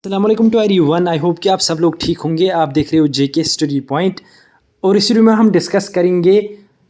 अस्सलामुअलैकुम to everyone. I hope कि आप सब लोग ठीक होंगे। आप देख रहे हो जेके स्टडी पॉइंट और इस वीडियो में हम डिस्कस करेंगे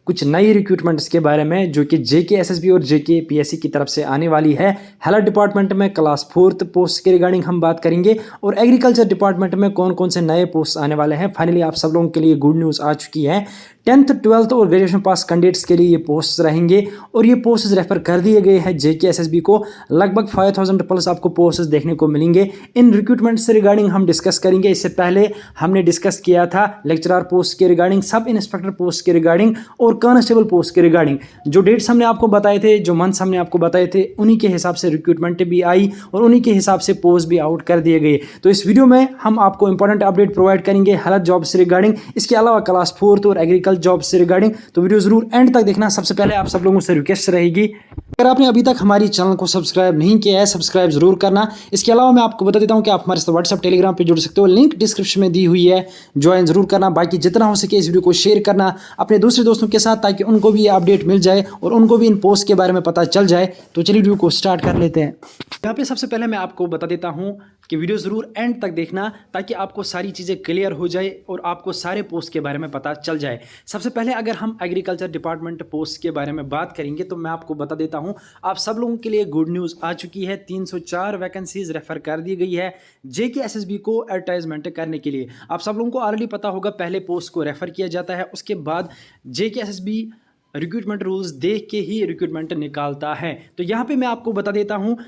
कुछ नई रिक्रूटमेंट्स के बारे में जो कि जेके एसएसबी और जेके पीएससी की तरफ से आने वाली है। हेल्थ डिपार्टमेंट में क्लास 4th पोस्ट के रिगार्डिंग हम बात करेंगे और एग्रीकल्चर डिपार्टमेंट में कौन कौन से नए पोस्ट आने वाले हैं। फाइनली आप सब लोगों के लिए गुड न्यूज़ आ चुकी है। 10th 12th और ग्रेजुएशन पास कैंडिडेट्स के लिए ये पोस्ट रहेंगे और ये पोस्ट रेफर कर दिए गए हैं जेके एसएसबी को। लगभग 5000 प्लस आपको पोस्ट देखने को मिलेंगे। इन रिक्रूटमेंट से रिगार्डिंग हम डिस्कस करेंगे। इससे पहले हमने डिस्कस किया था लेक्चरर पोस्ट के रिगार्डिंग, सब इंस्पेक्टर पोस्ट के रिगार्डिंग और कांस्टेबल पोस्ट के रिगार्डिंग। जो डेट्स हमने आपको बताए थे, जो मंथ्स हमने आपको बताए थे, उन्हीं के हिसाब से रिक्रूटमेंट भी आई और उन्हीं के हिसाब से पोस्ट भी आउट कर दिए गए। तो इस वीडियो में हम आपको इंपॉर्टेंट अपडेट प्रोवाइड करेंगे हेल्थ जॉब से रिगार्डिंग, इसके अलावा क्लास 4th और एग्रीकल्चर जॉब से रिगार्डिंग। तो वीडियो जरूर एंड तक देखना। सबसे पहले आप सब लोगों से रिक्वेस्ट रहेगी, अगर आपने अभी तक हमारी चैनल को सब्सक्राइब नहीं किया है, सब्सक्राइब जरूर करना। इसके अलावा मैं आपको बता देता हूं कि आप हमारे साथ व्हाट्सएप टेलीग्राम पे जुड़ सकते हो, लिंक डिस्क्रिप्शन में दी हुई है, ज्वाइन जरूर करना। बाकी जितना हो सके इस वीडियो को शेयर करना अपने दूसरे दोस्तों के साथ ताकि उनको भी ये अपडेट मिल जाए और उनको भी इन पोस्ट के बारे में पता चल जाए। तो चलिए वीडियो को स्टार्ट कर लेते हैं। यहाँ पे सबसे पहले मैं आपको बता देता हूँ कि वीडियो ज़रूर एंड तक देखना ताकि आपको सारी चीज़ें क्लियर हो जाए और आपको सारे पोस्ट के बारे में पता चल जाए। सबसे पहले अगर हम एग्रीकल्चर डिपार्टमेंट पोस्ट के बारे में बात करेंगे तो मैं आपको बता देता हूं, आप सब लोगों के लिए गुड न्यूज़ आ चुकी है। 304 वैकेंसीज रेफर कर दी गई है जेके एसएसबी को एडवर्टाइजमेंट करने के लिए। आप सब लोगों को ऑलरेडी पता होगा, पहले पोस्ट को रेफर किया जाता है, उसके बाद जेके एसएसबी रिक्रूटमेंट रूल्स देख के ही रिक्रूटमेंट निकालता है। तो यहाँ पे मैं आपको बता देता हूँ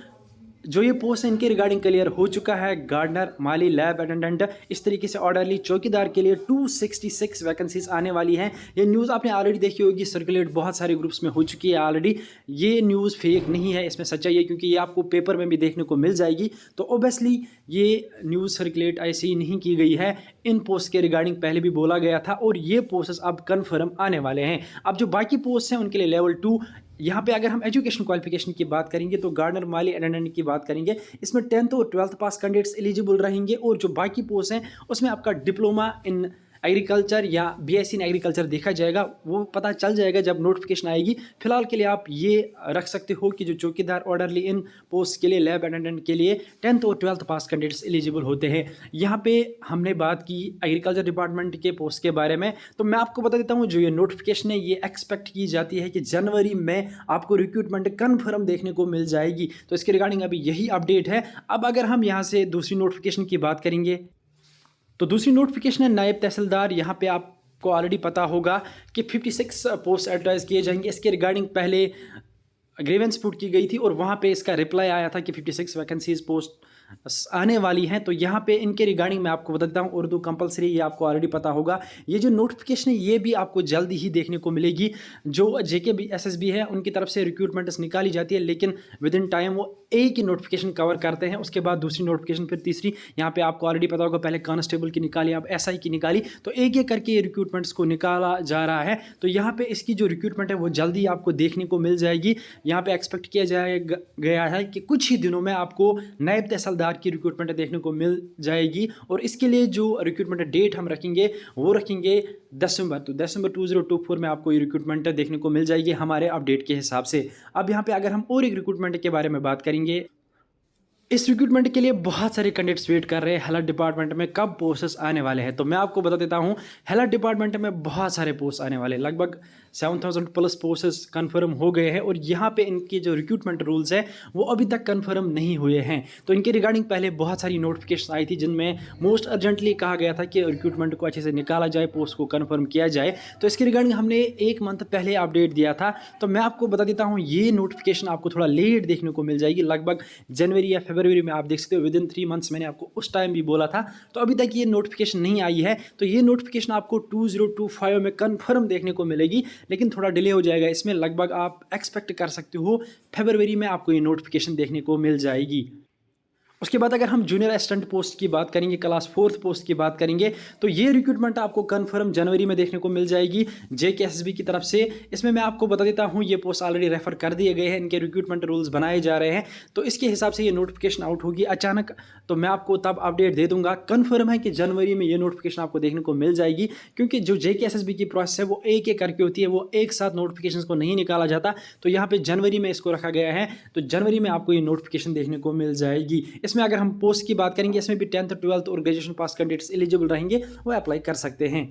जो ये पोस्ट है इनके रिगार्डिंग क्लियर हो चुका है। गार्डनर, माली, लैब अटेंडेंट, इस तरीके से ऑर्डरली, चौकीदार के लिए 266 वैकेंसीज आने वाली हैं। ये न्यूज़ आपने ऑलरेडी देखी होगी, सर्कुलेट बहुत सारे ग्रुप्स में हो चुकी है ऑलरेडी। ये न्यूज़ फेक नहीं है, इसमें सच्चाई है क्योंकि ये आपको पेपर में भी देखने को मिल जाएगी। तो ओबियसली ये न्यूज़ सर्कुलेट ऐसे ही नहीं की गई है। इन पोस्ट के रिगार्डिंग पहले भी बोला गया था और ये पोस्ट अब कन्फर्म आने वाले हैं। अब जो बाकी पोस्ट हैं उनके लिए लेवल 2, यहाँ पे अगर हम एजुकेशन क्वालिफिकेशन की बात करेंगे तो गार्डनर, माली, अटेंडेंट की बात करेंगे, इसमें 10th और 12th पास कैंडिडेट्स एलिजिबल रहेंगे। और जो बाकी पोस्ट हैं उसमें आपका डिप्लोमा इन एग्रीकल्चर या बीएससी इन एग्रीकल्चर देखा जाएगा। वो पता चल जाएगा जब नोटिफिकेशन आएगी। फिलहाल के लिए आप ये रख सकते हो कि जो चौकीदार, ऑर्डरली, इन पोस्ट के लिए, लैब अटेंडेंट के लिए 10th और 12th पास कैंडिडेट्स एलिजिबल होते हैं। यहाँ पे हमने बात की एग्रीकल्चर डिपार्टमेंट के पोस्ट के बारे में। तो मैं आपको बता देता हूँ जो ये नोटिफिकेशन है ये एक्सपेक्ट की जाती है कि जनवरी में आपको रिक्रूटमेंट कन्फर्म देखने को मिल जाएगी। तो इसके रिगार्डिंग अभी यही अपडेट है। अब अगर हम यहाँ से दूसरी नोटिफिकेशन की बात करेंगे तो दूसरी नोटिफिकेशन है नायब तहसीलदार। यहाँ पे आपको ऑलरेडी पता होगा कि 56 पोस्ट एडवर्टाइज किए जाएंगे। इसके रिगार्डिंग पहले ग्रीवेंस पुट की गई थी और वहाँ पे इसका रिप्लाई आया था कि 56 वैकेंसीज पोस्ट आने वाली हैं। तो यहाँ पे इनके रिगार्डिंग मैं आपको बता देता हूँ, उर्दू कंपलसरी, ये आपको ऑलरेडी पता होगा। ये जो नोटिफिकेशन है ये भी आपको जल्दी ही देखने को मिलेगी। जो जेके एसएसबी है उनकी तरफ से रिक्रूटमेंट्स निकाली जाती है, लेकिन विद इन टाइम वो एक ही नोटिफिकेशन कवर करते हैं, उसके बाद दूसरी नोटिफिकेशन, फिर तीसरी। यहाँ पे आपको ऑलरेडी पता होगा पहले कांस्टेबल की निकाली, अब एसआई की निकाली। तो एक एक करके ये रिक्रूटमेंट्स को निकाला जा रहा है। तो यहाँ पे इसकी जो रिक्रूटमेंट है वो जल्दी आपको देखने को मिल जाएगी। यहाँ पे एक्सपेक्ट किया गया है कि कुछ ही दिनों में आपको नायब तहसीलदार की रिक्रूटमेंट देखने को मिल जाएगी। और इसके लिए जो रिक्रूटमेंट डेट हम रखेंगे वो रखेंगे दिसंबर। तो दिसंबर 2024 में आपको ये रिक्रूटमेंट देखने को मिल जाएगी हमारे अपडेट के हिसाब से। अब यहाँ पे अगर हम और एक रिक्रूटमेंट के बारे में बात करेंगे, इस रिक्रूटमेंट के लिए बहुत सारे कैंडिडेट्स वेट कर रहे हैं हेल्थ डिपार्टमेंट में कब पोस्ट्स आने वाले हैं। तो मैं आपको बता देता हूं, हेल्थ डिपार्टमेंट में बहुत सारे पोस्ट आने वाले हैं। लगभग 7000 प्लस पोस्ट्स कंफर्म हो गए हैं और यहाँ पे इनके जो रिक्रूटमेंट रूल्स है वो अभी तक कंफर्म नहीं हुए हैं। तो इनके रिगार्डिंग पहले बहुत सारी नोटिफिकेशन आई थी जिनमें मोस्ट अर्जेंटली कहा गया था कि रिक्रूटमेंट को अच्छे से निकाला जाए, पोस्ट को कन्फर्म किया जाए। तो इसके रिगार्डिंग हमने 1 मंथ पहले अपडेट दिया था। तो मैं आपको बता देता हूँ ये नोटिफिकेशन आपको थोड़ा लेट देखने को मिल जाएगी, लगभग जनवरी या फरवरी में। आप देख सकते हो विद इन 3 मंथ्स, मैंने आपको उस टाइम भी बोला था। तो अभी तक ये नोटिफिकेशन नहीं आई है। तो ये नोटिफिकेशन आपको 2025 में कन्फर्म देखने को मिलेगी, लेकिन थोड़ा डिले हो जाएगा इसमें। लगभग आप एक्सपेक्ट कर सकते हो फरवरी में आपको ये नोटिफिकेशन देखने को मिल जाएगी। उसके बाद अगर हम जूनियर असिस्टेंट पोस्ट की बात करेंगे, क्लास 4th पोस्ट की बात करेंगे, तो ये रिक्रूटमेंट आपको कंफर्म जनवरी में देखने को मिल जाएगी जेके एसएसबी की तरफ से। इसमें मैं आपको बता देता हूँ ये पोस्ट ऑलरेडी रेफर कर दिए गए हैं, इनके रिक्रूटमेंट रूल्स बनाए जा रहे हैं। तो इसके हिसाब से ये नोटिफिकेशन आउट होगी अचानक, तो मैं आपको तब अपडेट दे दूंगा। कन्फर्म है कि जनवरी में ये नोटिफिकेशन आपको देखने को मिल जाएगी, क्योंकि जो जेके एसएसबी की प्रोसेस है वो एक एक करके होती है, वो एक साथ नोटिफिकेशन को नहीं निकाला जाता। तो यहाँ पे जनवरी में इसको रखा गया है, तो जनवरी में आपको ये नोटिफिकेशन देखने को मिल जाएगी। इसमें अगर हम पोस्ट की बात करेंगे, इसमें भी 10th 12th और ग्रेजुएशन पास कैंडिडेट्स एलिजिबल रहेंगे, वो अप्लाई कर सकते हैं।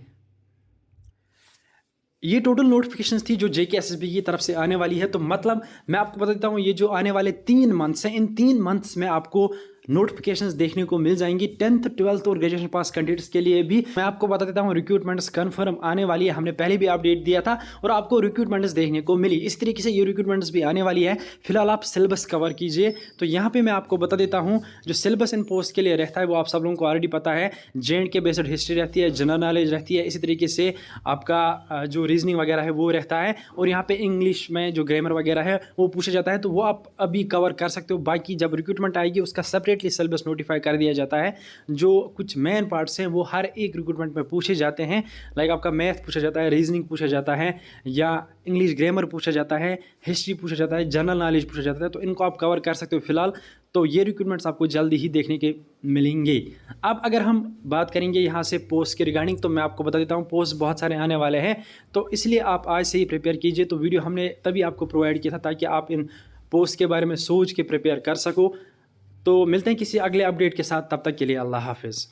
ये टोटल नोटिफिकेशंस थी जो जेके एसएसबी की तरफ से आने वाली है। तो मतलब मैं आपको बता देता हूँ, ये जो आने वाले 3 मंथ्स हैं, इन 3 मंथ्स में आपको नोटिफिकेशंस देखने को मिल जाएंगी 10th 12th और ग्रेजुएशन पास कैंडिडेट्स के लिए भी। मैं आपको बता देता हूँ रिक्रूटमेंट्स कंफर्म आने वाली है, हमने पहले भी अपडेट दिया था और आपको रिक्रूटमेंट्स देखने को मिली। इस तरीके से ये रिक्रूटमेंट्स भी आने वाली है। फिलहाल आप सिलेबस कवर कीजिए। तो यहाँ पे मैं आपको बता देता हूँ जो सिलेबस इन पोस्ट के लिए रहता है वो आप सब लोगों को ऑलरेडी पता है। J&K बेस्ड हिस्ट्री रहती है, जनरल नॉलेज रहती है, इसी तरीके से आपका जो रीजनिंग वगैरह है वो रहता है, और यहाँ पे इंग्लिश में जो ग्रामर वगैरह है वो पूछा जाता है। तो वो आप अभी कवर कर सकते हो। बाकी जब रिक्रूटमेंट आएगी उसका सेपरेटली सिलेबस नोटिफाई कर दिया जाता है। जो कुछ मेन पार्ट्स हैं वो हर एक रिक्रूटमेंट में पूछे जाते हैं। लाइक आपका मैथ पूछा जाता है, रीजनिंग पूछा जाता है, या इंग्लिश ग्रामर पूछा जाता है, हिस्ट्री पूछा जाता है, जनरल नॉलेज पूछा जाता है। तो इनको आप कवर कर सकते हो फिलहाल। तो ये रिक्रूटमेंट्स आपको जल्दी ही देखने के मिलेंगे। अब अगर हम बात करेंगे यहाँ से पोस्ट के रिगार्डिंग, तो मैं आपको बता देता हूँ पोस्ट बहुत सारे आने वाले हैं। तो इसलिए आप आज से ही प्रिपेयर कीजिए। तो वीडियो हमने तभी आपको प्रोवाइड किया था ताकि आप इन पोस्ट के बारे में सोच के प्रिपेयर कर सको। तो मिलते हैं किसी अगले अपडेट के साथ, तब तक के लिए अल्लाह हाफिज़।